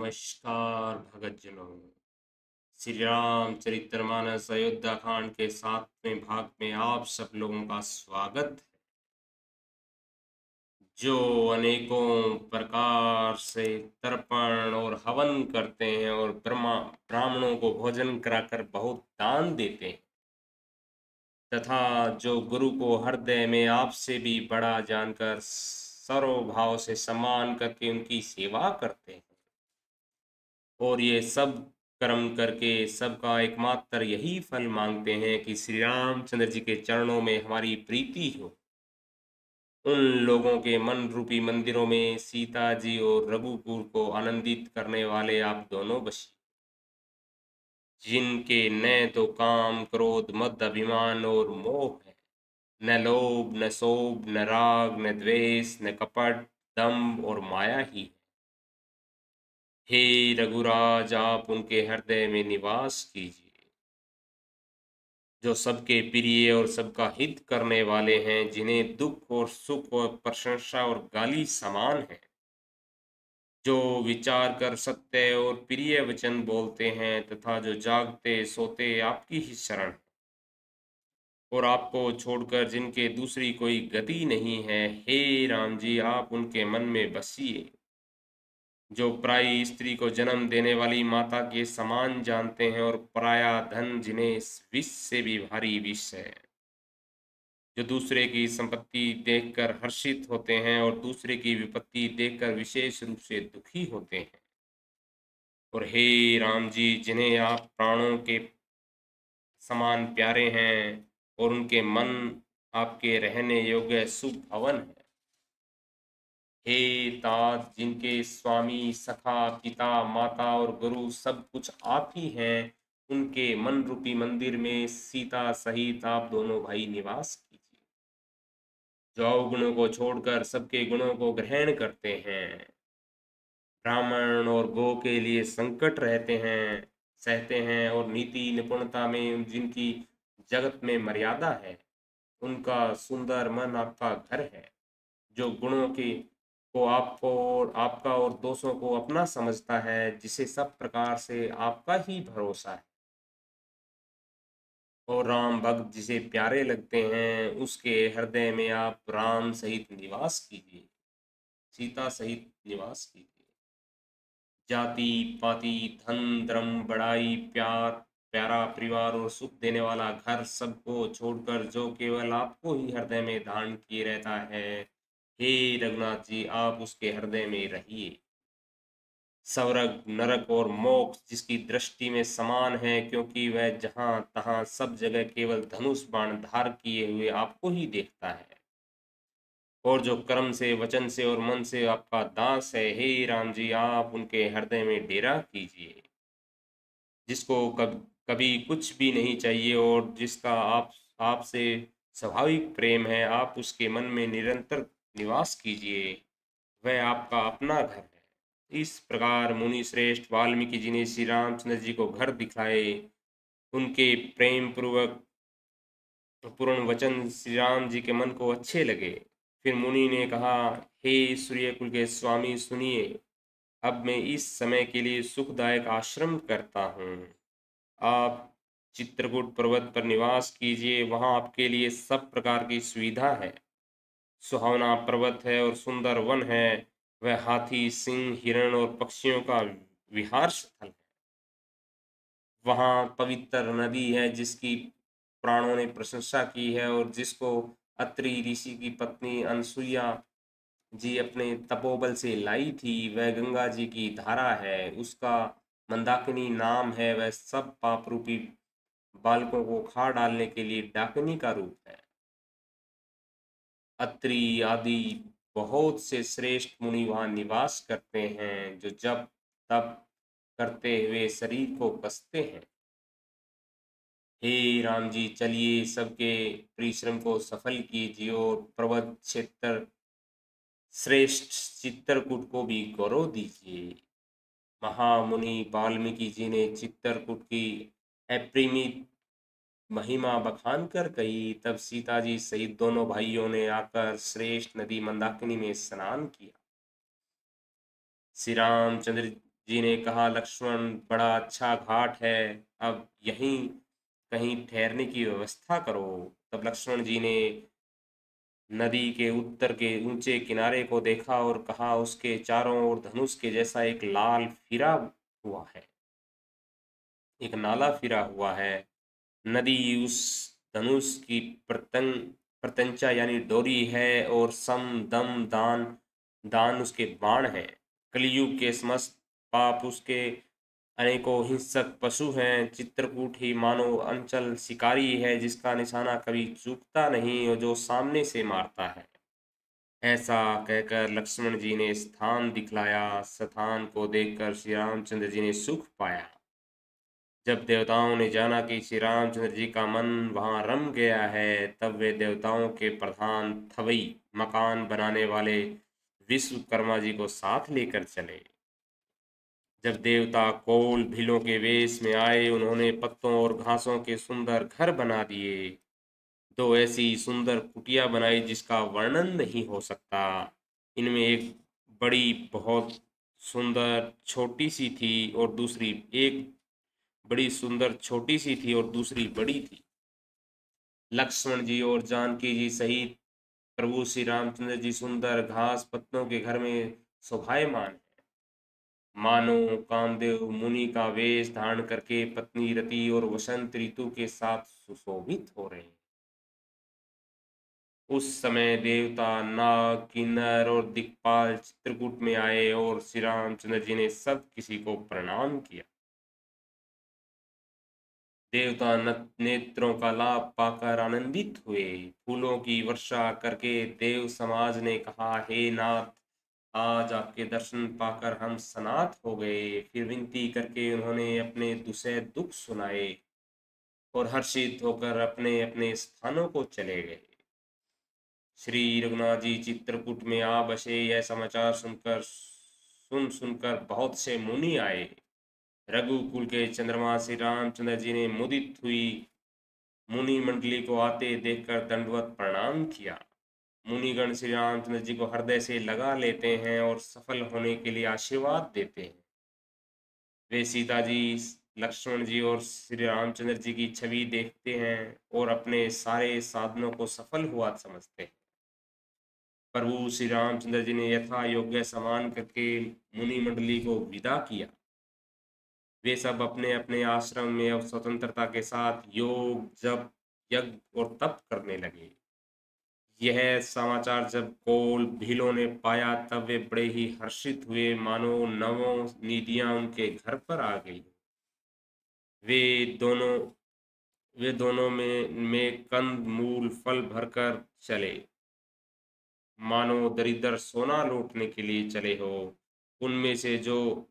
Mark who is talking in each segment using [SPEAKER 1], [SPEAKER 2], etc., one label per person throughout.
[SPEAKER 1] नमस्कार भगतजनों। श्री रामचरितमानस अयोध्या कांड के 7वें भाग में आप सब लोगों का स्वागत है। जो अनेकों प्रकार से तर्पण और हवन करते हैं और ब्राह्मणों को भोजन कराकर बहुत दान देते हैं, तथा जो गुरु को हृदय में आपसे भी बड़ा जानकर सर्वभाव से सम्मान करके उनकी सेवा करते हैं, और ये सब कर्म करके सबका एकमात्र यही फल मांगते हैं कि श्री रामचंद्र जी के चरणों में हमारी प्रीति हो। उन लोगों के मन रूपी मंदिरों में सीता जी और रघुकुल को आनंदित करने वाले आप दोनों बसी, जिनके न तो काम क्रोध मद अभिमान और मोह है, न लोभ न शोभ न राग न द्वेष न कपट दम्भ और माया ही है। हे रघुराज, आप उनके हृदय में निवास कीजिए, जो सबके प्रिय और सबका हित करने वाले हैं, जिन्हें दुख और सुख और प्रशंसा और गाली समान है, जो विचार कर सत्य और प्रिय वचन बोलते हैं, तथा जो जागते सोते आपकी ही शरण है, और आपको छोड़कर जिनके दूसरी कोई गति नहीं है। हे राम जी, आप उनके मन में बसिए, जो पराई स्त्री को जन्म देने वाली माता के समान जानते हैं, और पराया धन जिन्हें विष से भी भारी विष है, जो दूसरे की संपत्ति देखकर हर्षित होते हैं और दूसरे की विपत्ति देखकर विशेष रूप से दुखी होते हैं। और हे राम जी, जिन्हें आप प्राणों के समान प्यारे हैं और उनके मन आपके रहने योग्य शुभ भवन है। हे तात, जिनके स्वामी सखा पिता माता और गुरु सब कुछ आप ही हैं, उनके मन रूपी मंदिर में सीता सहित आप दोनों भाई निवास कीजिए, जो अवगुणों को छोड़कर सबके गुणों को ग्रहण करते हैं, ब्राह्मण और गो के लिए संकट रहते हैं सहते हैं, और नीति निपुणता में जिनकी जगत में मर्यादा है, उनका सुंदर मन आपका घर है, जो गुणों के को आपको और आपका और दोषों को अपना समझता है, जिसे सब प्रकार से आपका ही भरोसा है, और राम भक्त जिसे प्यारे लगते हैं, उसके हृदय में आप राम सहित निवास कीजिए, सीता सहित निवास कीजिए। जाति पाति धन धर्म बड़ाई प्यार प्यारा परिवार और सुख देने वाला घर सबको छोड़कर जो केवल आपको ही हृदय में धारण किए रहता है, हे रघुनाथ जी, आप उसके हृदय में रहिए। स्वर्ग नरक और मोक्ष जिसकी दृष्टि में समान है, क्योंकि वह जहाँ तहाँ सब जगह केवल धनुष बाण धार किए हुए आपको ही देखता है, और जो कर्म से वचन से और मन से आपका दास है, हे राम जी, आप उनके हृदय में डेरा कीजिए, जिसको कभी कुछ भी नहीं चाहिए और जिसका आपसे स्वाभाविक प्रेम है, आप उसके मन में निरंतर निवास कीजिए, वह आपका अपना घर है। इस प्रकार मुनि श्रेष्ठ वाल्मीकि जी ने श्री रामचंद्र जी को घर दिखाए। उनके प्रेम पूर्वक पूर्ण वचन श्री राम जी के मन को अच्छे लगे। फिर मुनि ने कहा, हे सूर्यकुल के स्वामी, सुनिए, अब मैं इस समय के लिए सुखदायक आश्रम करता हूँ। आप चित्रकूट पर्वत पर निवास कीजिए, वहाँ आपके लिए सब प्रकार की सुविधा है। सुहावना पर्वत है और सुंदर वन है, वह हाथी सिंह हिरण और पक्षियों का विहार स्थल है। वहाँ पवित्र नदी है जिसकी प्राणों ने प्रशंसा की है, और जिसको अत्रि ऋषि की पत्नी अनसुईया जी अपने तपोबल से लाई थी, वह गंगा जी की धारा है। उसका मंदाकिनी नाम है। वह सब पाप रूपी बालकों को खा डालने के लिए डाकिनी का रूप है। अत्रि आदि बहुत से श्रेष्ठ मुनि वहाँ निवास करते हैं, जो जब तप करते हुए शरीर को कसते हैं। हे राम जी, चलिए सबके परिश्रम को सफल कीजिए और पर्वत क्षेत्र श्रेष्ठ चित्रकूट को भी गौरव दीजिए। महामुनि वाल्मीकि जी ने चित्रकूट की अपरिमित महिमा बखान कर कही। तब सीता जी सहित दोनों भाइयों ने आकर श्रेष्ठ नदी मंदाकिनी में स्नान किया। श्री रामचंद्र जी ने कहा, लक्ष्मण, बड़ा अच्छा घाट है, अब यहीं कहीं ठहरने की व्यवस्था करो। तब लक्ष्मण जी ने नदी के उत्तर के ऊंचे किनारे को देखा और कहा, उसके चारों ओर धनुष के जैसा एक लाल फिरा हुआ है, एक नाला फिरा हुआ है। नदी उस धनुष की प्रतंग प्रत्यंचा यानी डोरी है, और सम दम दान दान उसके बाण है। कलयुग के समस्त पाप उसके अनेकों हिंसक पशु हैं। चित्रकूट ही मानो अंचल शिकारी है, जिसका निशाना कभी चूकता नहीं और जो सामने से मारता है। ऐसा कहकर लक्ष्मण जी ने स्थान दिखलाया। स्थान को देखकर श्री रामचंद्र जी ने सुख पाया। जब देवताओं ने जाना कि श्री रामचंद्र जी का मन वहां रम गया है, तब वे देवताओं के प्रधान थवई मकान बनाने वाले विश्वकर्मा जी को साथ लेकर चले। जब देवता कोल भीलों के वेश में आए, उन्होंने पत्तों और घासों के सुंदर घर बना दिए। दो ऐसी सुंदर कुटिया बनाई जिसका वर्णन नहीं हो सकता। इनमें एक बड़ी बहुत सुंदर छोटी सी थी और दूसरी एक बड़ी सुंदर छोटी सी थी और दूसरी बड़ी थी। लक्ष्मण जी और जानकी जी सहित प्रभु श्री रामचंद्र जी सुंदर घास पत्तों के घर में शोभायमान है। मानो कामदेव मुनि का वेश धारण करके पत्नी रति और वसंत ऋतु के साथ सुशोभित हो रहे हैं। उस समय देवता नाग किन्नर और दिक्पाल चित्रकूट में आए और श्री रामचंद्र जी ने सब किसी को प्रणाम किया। देवता नेत्रों का लाभ पाकर आनंदित हुए। फूलों की वर्षा करके देव समाज ने कहा, हे नाथ, आज आपके दर्शन पाकर हम सनाथ हो गए। फिर विनती करके उन्होंने अपने दुसह दुख सुनाए और हर्षित होकर अपने अपने स्थानों को चले गए। श्री रघुनाथ जी चित्रकूट में आ बसे। यह समाचार सुनकर बहुत से मुनि आए। रघुकुल के चंद्रमा श्री रामचंद्र जी ने मुदित हुई मुनि मंडली को आते देखकर दंडवत प्रणाम किया। मुनिगण श्री रामचंद्र जी को हृदय से लगा लेते हैं और सफल होने के लिए आशीर्वाद देते हैं। वे सीता जी, लक्ष्मण जी और श्री रामचंद्र जी की छवि देखते हैं और अपने सारे साधनों को सफल हुआ समझते हैं। प्रभु श्री रामचंद्र जी ने यथा योग्य सम्मान करके मुनि मंडली को विदा किया। वे सब अपने अपने आश्रम में अब स्वतंत्रता के साथ योग जप यज्ञ और तप करने लगे। यह समाचार जब कोल भीलों ने पाया, तब वे बड़े ही हर्षित हुए, मानो नवों निधियां उनके घर पर आ गई। वे दोनों वे दोनों में कंद मूल फल भरकर चले, मानो दरिद्र सोना लूटने के लिए चले हो। उनमें से जो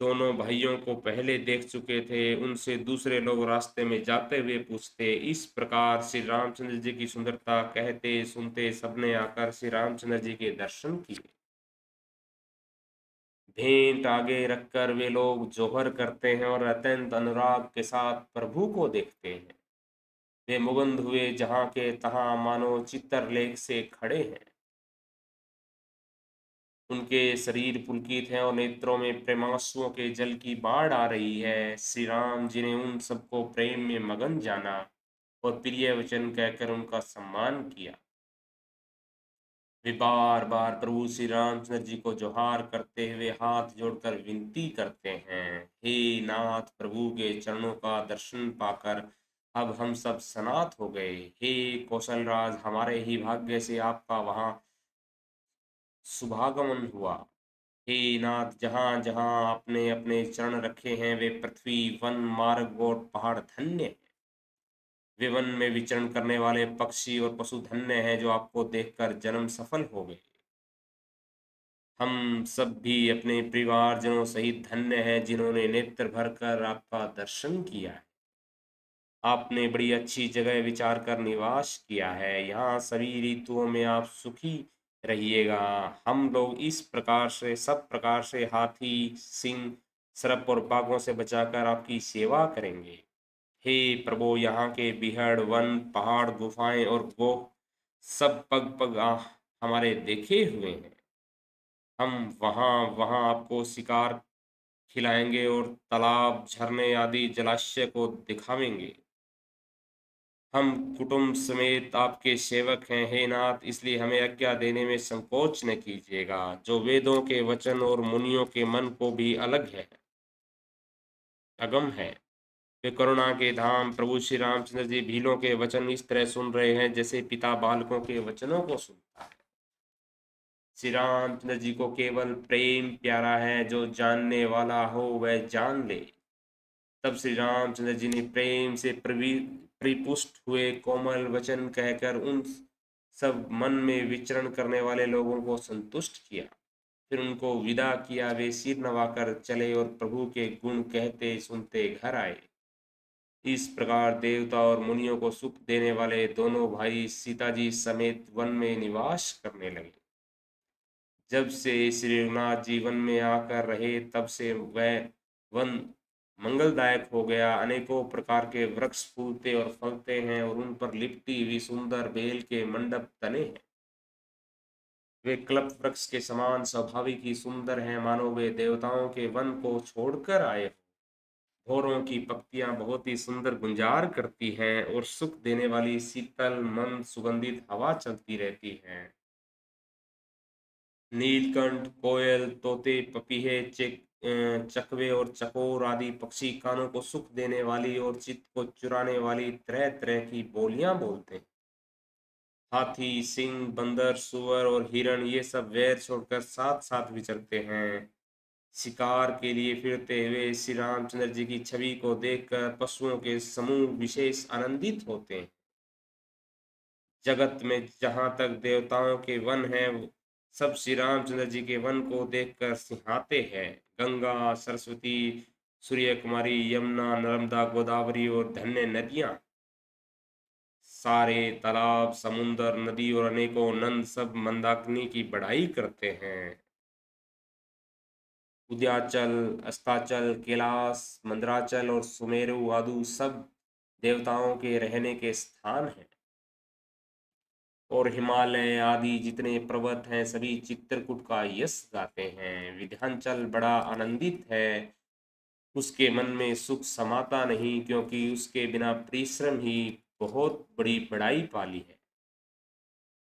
[SPEAKER 1] दोनों भाइयों को पहले देख चुके थे, उनसे दूसरे लोग रास्ते में जाते हुए पूछते। इस प्रकार श्री रामचंद्र जी की सुंदरता कहते सुनते सबने आकर श्री रामचंद्र जी के दर्शन किए। भेंट आगे रखकर वे लोग जोहर करते हैं और अत्यंत अनुराग के साथ प्रभु को देखते हैं। वे मुग्ध हुए, जहां के तहां मानो चित्रलेख से खड़े हैं। उनके शरीर पुलकित हैं और नेत्रों में प्रेमाश्रुओं के जल की बाढ़ आ रही है। श्री राम जी ने उन सबको प्रेम में मगन जाना और प्रिय वचन कहकर उनका सम्मान किया। वे बार बार प्रभु श्री रामचंद्र जी को जोहार करते हुए हाथ जोड़कर विनती करते हैं, हे नाथ, प्रभु के चरणों का दर्शन पाकर अब हम सब सनाथ हो गए। हे कौशलराज, हमारे ही भाग्य से आपका वहां शुभागमन हुआ। हे नाथ, जहाँ जहाँ आपने अपने चरण रखे हैं, वे पृथ्वी वन मार्ग और पहाड़ धन्य हैं। वे वन में विचरण करने वाले पक्षी और पशु धन्य हैं, जो आपको देखकर जन्म सफल हो गए। हम सब भी अपने परिवारजनों सहित धन्य हैं, जिन्होंने नेत्र भरकर आपका दर्शन किया है। आपने बड़ी अच्छी जगह विचार कर निवास किया है। यहाँ सभी ऋतुओं में आप सुखी रहिएगा। हम लोग इस प्रकार से सब प्रकार से हाथी सिंह सर्प और बाघों से बचाकर आपकी सेवा करेंगे। हे प्रभु, यहाँ के बिहड़ वन पहाड़ गुफाएं और गोह सब पग पग हमारे देखे हुए हैं। हम वहाँ वहाँ आपको शिकार खिलाएंगे और तालाब, झरने आदि जलाशय को दिखावेंगे। हम कुटुंब समेत आपके सेवक हैं, हे नाथ, इसलिए हमें आज्ञा देने में संकोच न कीजिएगा। जो वेदों के वचन और मुनियों के मन को भी अलग है, अगम है। वे करुणा के धाम प्रभु श्री रामचंद्र जी भीलों के वचन इस तरह सुन रहे हैं जैसे पिता बालकों के वचनों को सुनता है। श्री रामचंद्र जी को केवल प्रेम प्यारा है, जो जानने वाला हो वह जान ले। तब श्री रामचंद्र जी ने प्रेम से परिपुष्ट हुए कोमल वचन कहकर उन सब मन में विचरण करने वाले लोगों को संतुष्ट किया। फिर उनको विदा किया। वे सिर नवाकर चले और प्रभु के गुण कहते सुनते घर आए। इस प्रकार देवता और मुनियों को सुख देने वाले दोनों भाई सीता जी समेत वन में निवास करने लगे। जब से श्री रघुनाथ जी वन में आकर रहे, तब से वह वन मंगलदायक हो गया। अनेकों प्रकार के वृक्ष फूलते और फलते हैं और उन पर लिपटी हुई सुंदर बेल के मंडप तने हैं। वे कल्प वृक्ष के समान स्वाभाविक ही सुंदर हैं, मानो वे देवताओं के वन को छोड़कर आए। भौरों की पत्तियां बहुत ही सुंदर गुंजार करती हैं और सुख देने वाली शीतल मंद सुगंधित हवा चलती रहती है। नीलकंठ, कोयल, तोते, पपीहे, चकवे और चकोर आदि पक्षी कानों को सुख देने वाली और चित्त को चुराने वाली तरह तरह की बोलियां बोलते हैं। हाथी, सिंह, बंदर, सुअर और हिरण ये सब वैर छोड़कर साथ साथ विचरते हैं। शिकार के लिए फिरते हुए श्री रामचंद्र जी की छवि को देखकर पशुओं के समूह विशेष आनंदित होते हैं। जगत में जहाँ तक देवताओं के वन हैं, सब श्री रामचंद्र जी के वन को देखकर सिंहाते हैं। गंगा, सरस्वती, सूर्य कुमारी, यमुना, नर्मदा, गोदावरी और धन्य नदियां, सारे तालाब, समुद्र, नदी और अनेकों नंद सब मंदाकिनी की बड़ाई करते हैं। उद्याचल, अस्ताचल, कैलाश, मंदराचल और सुमेरु आदि सब देवताओं के रहने के स्थान हैं। और हिमालय आदि जितने पर्वत हैं, सभी चित्रकूट का यश गाते हैं। विंध्याचल बड़ा आनंदित है, उसके मन में सुख समाता नहीं, क्योंकि उसके बिना परिश्रम ही बहुत बड़ी बड़ाई पाली है।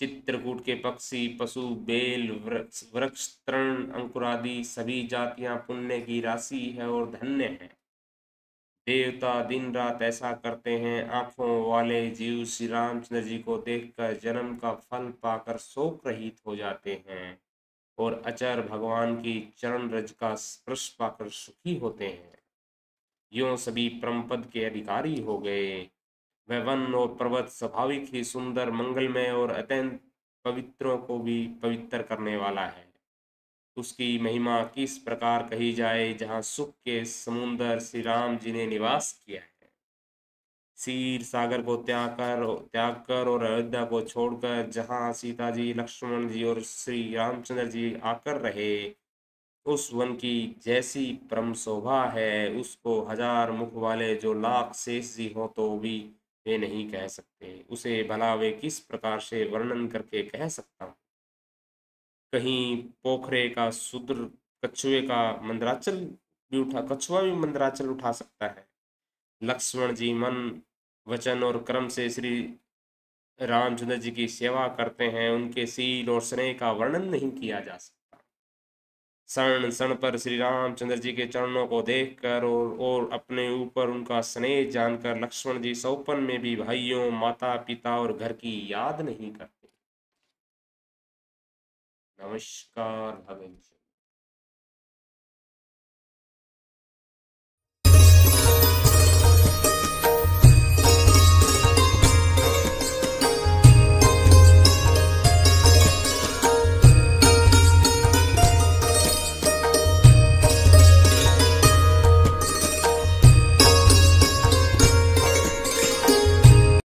[SPEAKER 1] चित्रकूट के पक्षी, पशु, बेल, वृक्ष, तृण, अंकुरादि सभी जातियां पुण्य की राशि है और धन्य है। देवता दिन रात ऐसा करते हैं। आंखों वाले जीव श्री रामचंद्र जी को देखकर जन्म का फल पाकर शोक रहित हो जाते हैं और अचर भगवान की चरण रज का स्पर्श पाकर सुखी होते हैं। यों सभी परम पद के अधिकारी हो गए। वह वन और पर्वत स्वाभाविक ही सुंदर, मंगलमय और अत्यंत पवित्रों को भी पवित्र करने वाला है। उसकी महिमा किस प्रकार कही जाए, जहाँ सुख के समुंदर श्री राम जी ने निवास किया है। क्षीर सागर को त्याग कर और अयोध्या को छोड़कर जहाँ सीता जी, लक्ष्मण जी और श्री रामचंद्र जी आकर रहे, उस वन की जैसी परम शोभा है, उसको हजार मुख वाले जो लाख शेष जी हो तो भी वे नहीं कह सकते। उसे भला वे किस प्रकार से वर्णन करके कह सकता हूँ। कहीं पोखरे का शूद्र कछुए का मंदराचल भी उठा कछुआ भी मंदराचल उठा सकता है। लक्ष्मण जी मन, वचन और कर्म से श्री रामचंद्र जी की सेवा करते हैं। उनके शील और स्नेह का वर्णन नहीं किया जा सकता। क्षण क्षण पर श्री रामचंद्र जी के चरणों को देखकर और अपने ऊपर उनका स्नेह जानकर लक्ष्मण जी सौपन में भी भाइयों, माता पिता और घर की याद नहीं करते। नमस्कार भगवान।